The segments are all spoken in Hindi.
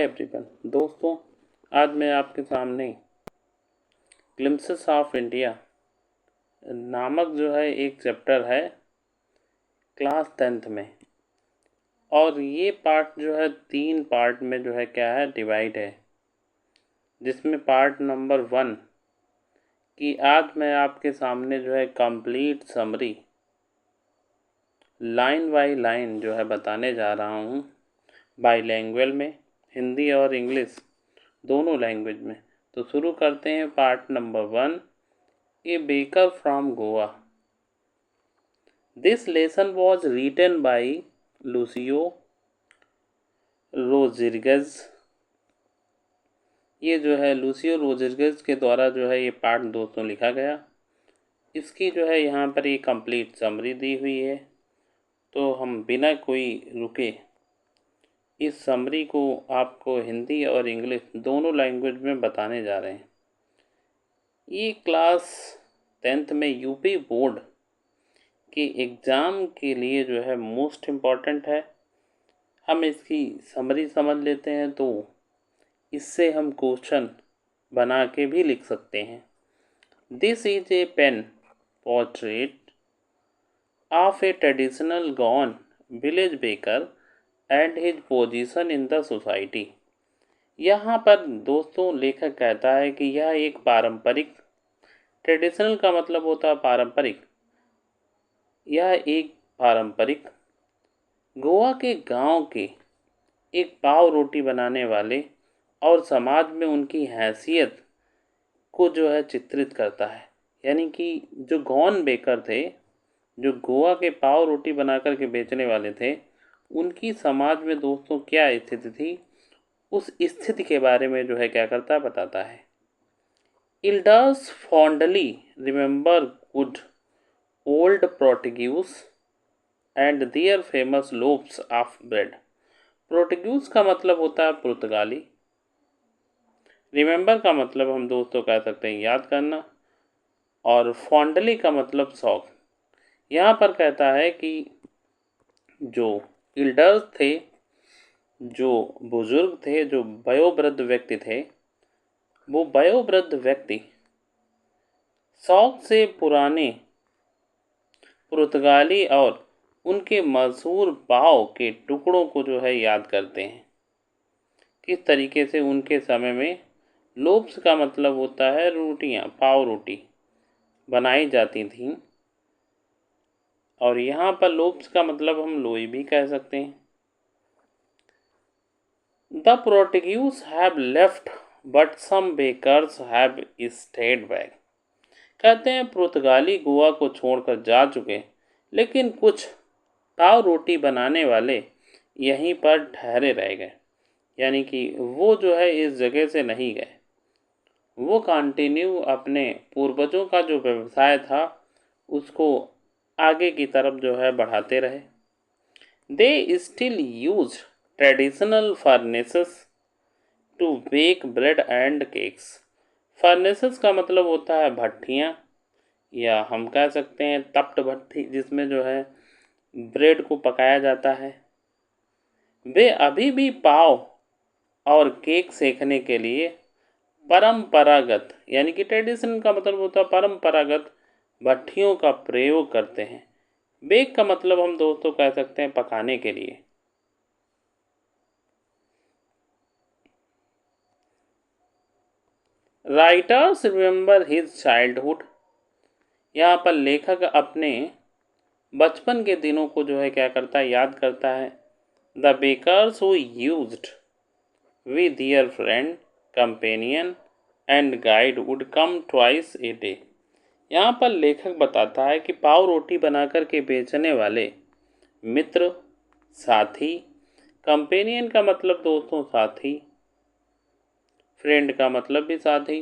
एवरीवन। दोस्तों, आज मैं आपके सामने ग्लिम्पसेस ऑफ इंडिया नामक जो है एक चैप्टर है क्लास 10th में, और ये पार्ट जो है 3 पार्ट में जो है क्या है डिवाइड है, जिसमें पार्ट नंबर 1 की आज मैं आपके सामने जो है complete summary line by line जो है बताने जा रहा हूँ, बाईलैंग्वेज में, हिंदी और इंग्लिश दोनों लैंग्वेज में। तो शुरू करते हैं part number 1, a baker from Goa. This lesson was written by Lucio Rodrigues. ये जो है लूसियो रोड्रिगेज के द्वारा जो है ये पार्ट दोस्तों लिखा गया। इसकी जो है यहाँ पर ये कंप्लीट समरी दी हुई है, तो हम बिना कोई रुके इस समरी को आपको हिंदी और इंग्लिश दोनों लैंग्वेज में बताने जा रहे हैं। ये क्लास 10th में यूपी बोर्ड के एग्ज़ाम के लिए जो है मोस्ट इम्पॉर्टेंट है। हम इसकी समरी समझ लेते हैं तो इससे हम क्वेश्चन बना के भी लिख सकते हैं। This is a pen portrait of a traditional gone village baker and his position in the society. यहाँ पर दोस्तों लेखक कहता है कि यह एक पारंपरिक, ट्रेडिशनल का मतलब होता है पारंपरिक, यह एक पारंपरिक गोवा के गांव के एक पाव रोटी बनाने वाले और समाज में उनकी हैसियत को जो है चित्रित करता है। यानी कि जो गॉन बेकर थे, जो गोवा के पाव रोटी बना कर के बेचने वाले थे, उनकी समाज में दोस्तों क्या स्थिति थी, उस स्थिति के बारे में जो है क्या करता है बताता है। Elders fondly remember good old Portuguese and their famous loaves of bread. Portuguese का मतलब होता है पुर्तगाली, रिमेंबर का मतलब हम दोस्तों कह सकते हैं याद करना, और फॉन्डली का मतलब शौक। यहाँ पर कहता है कि जो इल्डर्स थे, जो बुजुर्ग थे, जो वयोवृद्ध व्यक्ति थे, वो वयोवृद्ध व्यक्ति शौक से पुराने पुर्तगाली और उनके मशहूर पाव के टुकड़ों को जो है याद करते हैं। किस तरीके से उनके समय में लोफ्स का मतलब होता है रोटियां, पाव रोटी बनाई जाती थीं, और यहाँ पर लोफ्स का मतलब हम लोई भी कह सकते हैं। The Portuguese have left but some bakers have stayed back. कहते हैं पुर्तगाली गोवा को छोड़कर जा चुके, लेकिन कुछ पाव रोटी बनाने वाले यहीं पर ठहरे रह गए। यानी कि वो जो है इस जगह से नहीं गए, वो कंटिन्यू अपने पूर्वजों का जो व्यवसाय था उसको आगे की तरफ जो है बढ़ाते रहे। They still use traditional furnaces to bake bread and cakes. Furnaces का मतलब होता है भट्ठियाँ, या हम कह सकते हैं तप्त भट्ठी, जिसमें जो है ब्रेड को पकाया जाता है। वे अभी भी पाव और केक सेकने के लिए परंपरागत, यानी कि ट्रेडिशनल का मतलब होता है परंपरागत भट्ठियों का प्रयोग करते हैं। बेक का मतलब हम दोस्तों कह सकते हैं पकाने के लिए। Writers remember his childhood. यहाँ पर लेखक अपने बचपन के दिनों को जो है क्या करता है, याद करता है। The bakers who used with their friend, companion and guide would come twice a day. यहाँ पर लेखक बताता है कि पाव रोटी बनाकर के बेचने वाले मित्र, साथी, कंपेनियन का मतलब दोस्तों साथी, फ्रेंड का मतलब भी साथी,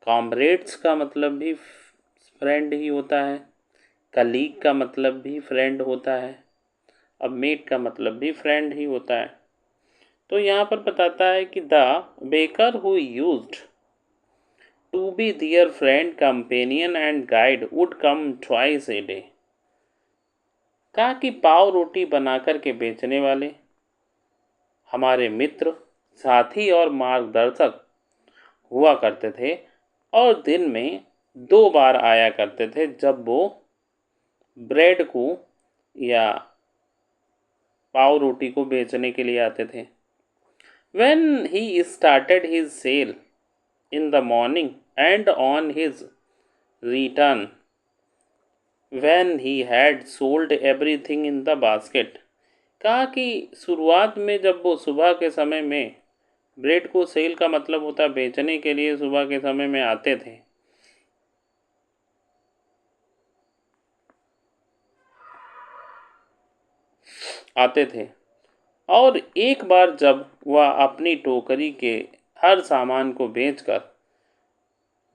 कॉमरेड्स का मतलब भी फ्रेंड ही होता है, कलीग का मतलब भी फ्रेंड होता है, अब मेट का मतलब भी फ्रेंड ही होता है। तो यहाँ पर बताता है कि the baker who used to be their friend, companion and guide would come twice a day. कहा कि पाव रोटी बनाकर के बेचने वाले हमारे मित्र, साथी और मार्गदर्शक हुआ करते थे और दिन में 2 बार आया करते थे जब वो ब्रेड को या पाव रोटी को बेचने के लिए आते थे। When he started his sale in the morning and on his return, when he had sold everything in the basket, कहा कि शुरुआत में जब वो सुबह के समय में ब्रेड को सेल का मतलब होता है बेचने के लिए सुबह के समय में आते थे और एक बार जब वह अपनी टोकरी के हर सामान को बेचकर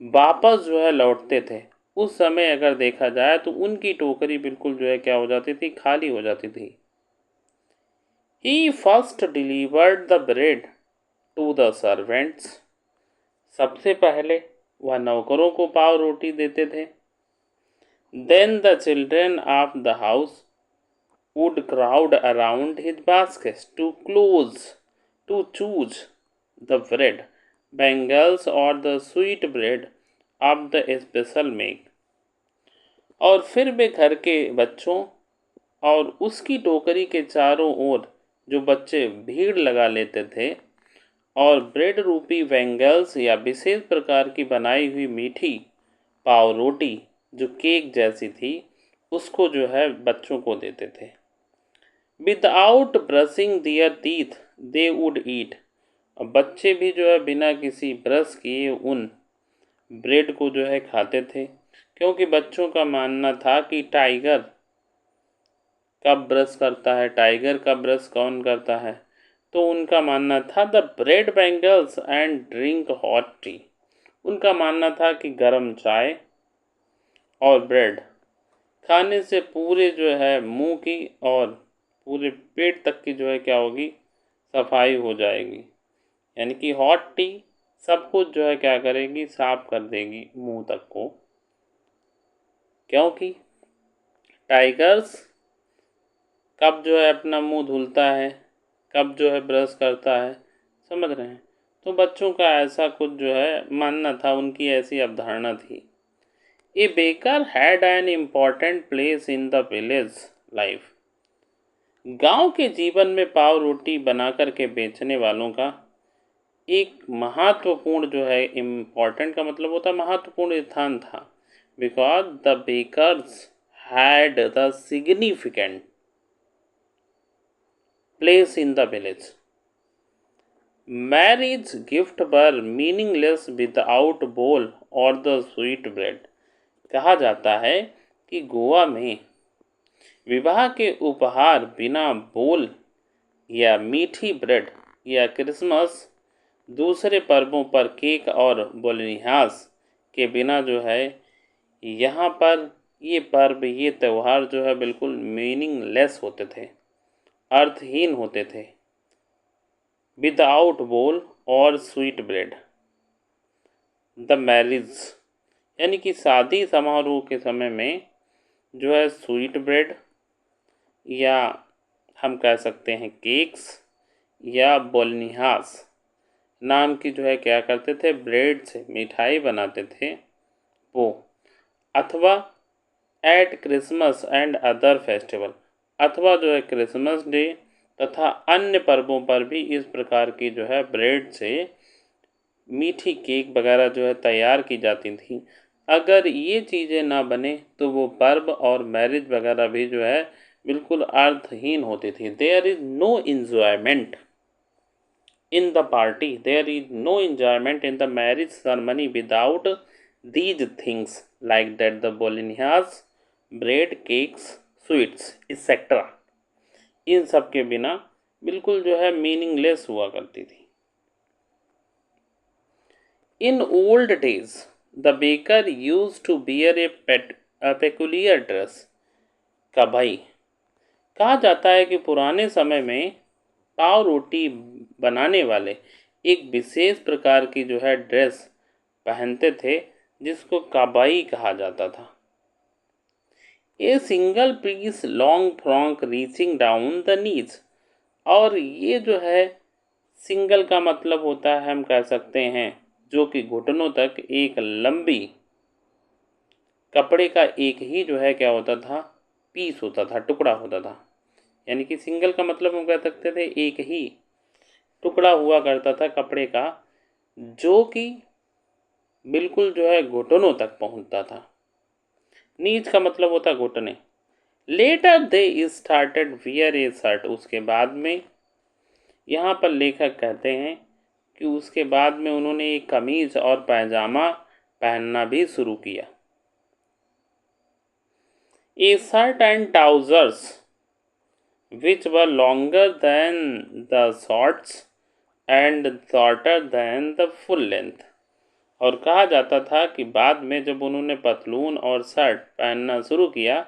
वापस जो है लौटते थे, उस समय अगर देखा जाए तो उनकी टोकरी बिल्कुल जो है क्या हो जाती थी, खाली हो जाती थी। He first delivered the bread to the servants. सबसे पहले वह नौकरों को पाव रोटी देते थे। Then the children of the house would crowd around his baskets to choose the bread, bangles or the sweet bread of the special make. और फिर वे घर के बच्चों और उसकी टोकरी के चारों ओर जो बच्चे भीड़ लगा लेते थे और ब्रेड रूपी बैंगल्स या विशेष प्रकार की बनाई हुई मीठी पाव रोटी जो केक जैसी थी उसको जो है बच्चों को देते थे। Without brushing their teeth they would eat. अब बच्चे भी जो है बिना किसी ब्रश किए उन ब्रेड को जो है खाते थे, क्योंकि बच्चों का मानना था कि टाइगर कब ब्रश करता है, टाइगर का ब्रश कौन करता है। तो उनका मानना था the bread bangles and drink hot T. उनका मानना था कि गर्म चाय और ब्रेड खाने से पूरे जो है मुंह की और पूरे पेट तक की जो है क्या होगी, सफाई हो जाएगी। यानी कि हॉट टी सब कुछ जो है क्या करेगी, साफ कर देगी मुंह तक को, क्योंकि टाइगर्स कब जो है अपना मुंह धुलता है, कब जो है ब्रश करता है, समझ रहे हैं। तो बच्चों का ऐसा कुछ जो है मानना था, उनकी ऐसी अवधारणा थी। ए baker had an important place in the village life. गांव के जीवन में पाव रोटी बना कर के बेचने वालों का एक महत्वपूर्ण जो है, इम्पॉर्टेंट का मतलब होता है महत्वपूर्ण स्थान था। Because the bakers had the significant place in the village. Marriage gift were meaningless without bowl or the sweet bread. कहा जाता है कि गोवा में विवाह के उपहार बिना बोल या मीठी ब्रेड या क्रिसमस दूसरे पर्वों पर केक और बोलनिहास के बिना जो है यहाँ पर ये पर्व, ये त्यौहार जो है बिल्कुल मीनिंगलेस होते थे, अर्थहीन होते थे। विदाउट बोल और स्वीट ब्रेड। द मैरिज यानी कि शादी समारोह के समय में जो है स्वीट ब्रेड या हम कह सकते हैं केक्स या बोलनिहास नाम की जो है क्या करते थे, ब्रेड से मिठाई बनाते थे वो, अथवा eight Christmas and other festival, अथवा जो है क्रिसमस डे तथा अन्य पर्वों पर भी इस प्रकार की जो है ब्रेड से मीठी केक वगैरह जो है तैयार की जाती थी। अगर ये चीज़ें ना बने तो वो पर्व और मैरिज वगैरह भी जो है बिल्कुल अर्थहीन होती थी। There is no enjoyment in the party, there is no enjoyment in the marriage ceremony without these things like that the bolognas, bread, cakes, sweets etc. इन सब के बिना बिल्कुल जो है मीनिंगलेस हुआ करती थी। In old days the baker use to bear a peculiar dress. का भाई कहा जाता है कि पुराने समय में पाव रोटी बनाने वाले एक विशेष प्रकार की जो है ड्रेस पहनते थे जिसको काबाई कहा जाता था। A single piece long frock reaching down the knees. और ये जो है सिंगल का मतलब होता है, हम कह सकते हैं, जो कि घुटनों तक एक लंबी कपड़े का एक ही जो है क्या होता था, पीस होता था, टुकड़ा होता था। यानी कि सिंगल का मतलब हम कह सकते थे एक ही टुकड़ा हुआ करता था कपड़े का, जो कि बिल्कुल जो है घुटनों तक पहुंचता था। नीच का मतलब होता घुटने। Later they started wear a shirt, उसके बाद में यहाँ पर लेखक कहते हैं कि उसके बाद में उन्होंने एक कमीज और पैजामा पहनना भी शुरू किया। ए shirt and trousers which were longer than the shorts and shorter than the full length। और कहा जाता था कि बाद में जब उन्होंने पतलून और शर्ट पहनना शुरू किया,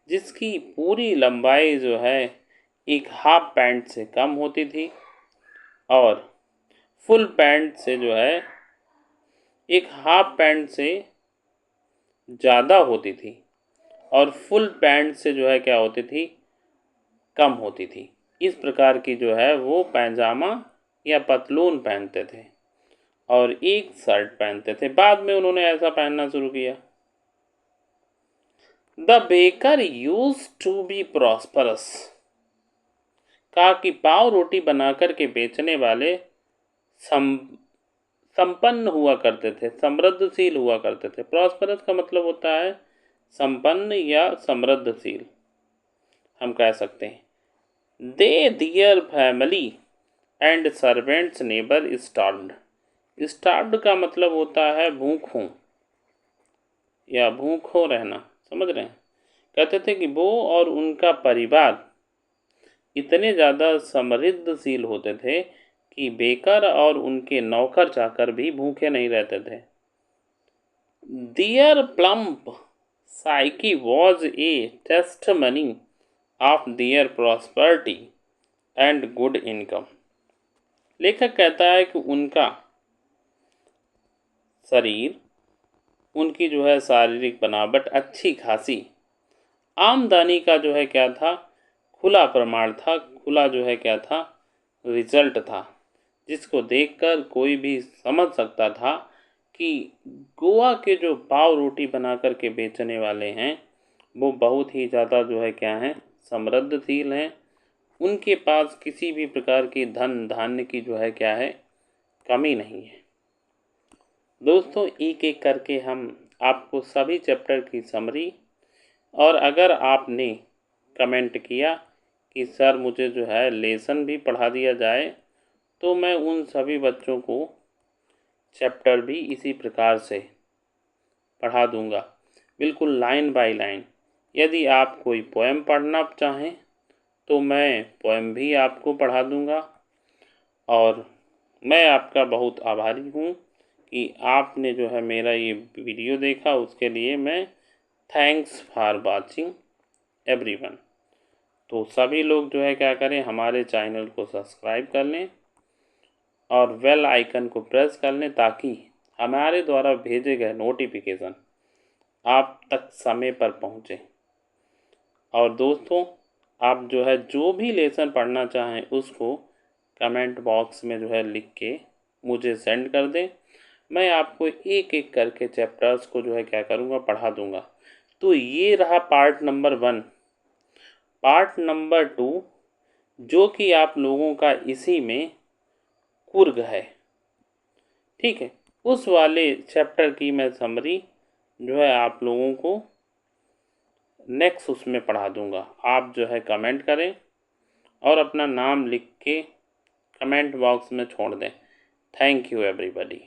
जिसकी पूरी लंबाई जो है एक हाफ पैंट से कम होती थी और फुल पैंट से जो है एक हाफ पैंट से ज़्यादा होती थी और फुल पैंट से जो है क्या होती थी, कम होती थी। इस प्रकार की जो है वो पैजामा या पतलून पहनते थे और एक शर्ट पहनते थे। बाद में उन्होंने ऐसा पहनना शुरू किया। The baker use to be prosperous, कहा कि पाव रोटी बनाकर के बेचने वाले संपन्न हुआ करते थे, समृद्धशील हुआ करते थे। प्रॉस्परस का मतलब होता है संपन्न या समृद्धशील, हम कह सकते हैं। They their family and servants never starved, starved का मतलब होता है भूखों या भूखों रहना, समझ रहे हैं। कहते थे कि वो और उनका परिवार इतने ज़्यादा समृद्धशील होते थे कि बेकर और उनके नौकर चाकर भी भूखे नहीं रहते थे। Their plump physique was a testimony of their prosperity and good income. लेखक कहता है कि उनका शरीर, उनकी जो है शारीरिक बनावट अच्छी खासी आमदनी का जो है क्या था, खुला प्रमाण था, खुला जो है क्या था, रिजल्ट था, जिसको देखकर कोई भी समझ सकता था कि गोवा के जो पाव रोटी बना कर के बेचने वाले हैं वो बहुत ही ज़्यादा जो है क्या हैं, समृद्धशील हैं। उनके पास किसी भी प्रकार की धन धान्य की जो है क्या है, कमी नहीं है। दोस्तों, एक एक करके हम आपको सभी चैप्टर की समरी, और अगर आपने कमेंट किया कि सर मुझे जो है लेसन भी पढ़ा दिया जाए, तो मैं उन सभी बच्चों को चैप्टर भी इसी प्रकार से पढ़ा दूंगा, बिल्कुल लाइन बाय लाइन। यदि आप कोई पोएम पढ़ना चाहें तो मैं पोएम भी आपको पढ़ा दूंगा। और मैं आपका बहुत आभारी हूँ कि आपने जो है मेरा ये वीडियो देखा, उसके लिए मैं थैंक्स फॉर वाचिंग एवरीवन। तो सभी लोग जो है क्या करें, हमारे चैनल को सब्सक्राइब कर लें और बेल आइकन को प्रेस कर लें, ताकि हमारे द्वारा भेजे गए नोटिफिकेशन आप तक समय पर पहुँचे। और दोस्तों, आप जो है जो भी लेसन पढ़ना चाहें उसको कमेंट बॉक्स में जो है लिख के मुझे सेंड कर दें। मैं आपको एक एक करके चैप्टर्स को जो है क्या करूँगा, पढ़ा दूँगा। तो ये रहा पार्ट नंबर 1। पार्ट नंबर 2 जो कि आप लोगों का इसी में कुर्ग है, ठीक है, उस वाले चैप्टर की मैं समरी जो है आप लोगों को नेक्स्ट उसमें पढ़ा दूँगा। आप जो है कमेंट करें और अपना नाम लिख के कमेंट बॉक्स में छोड़ दें। Thank you everybody.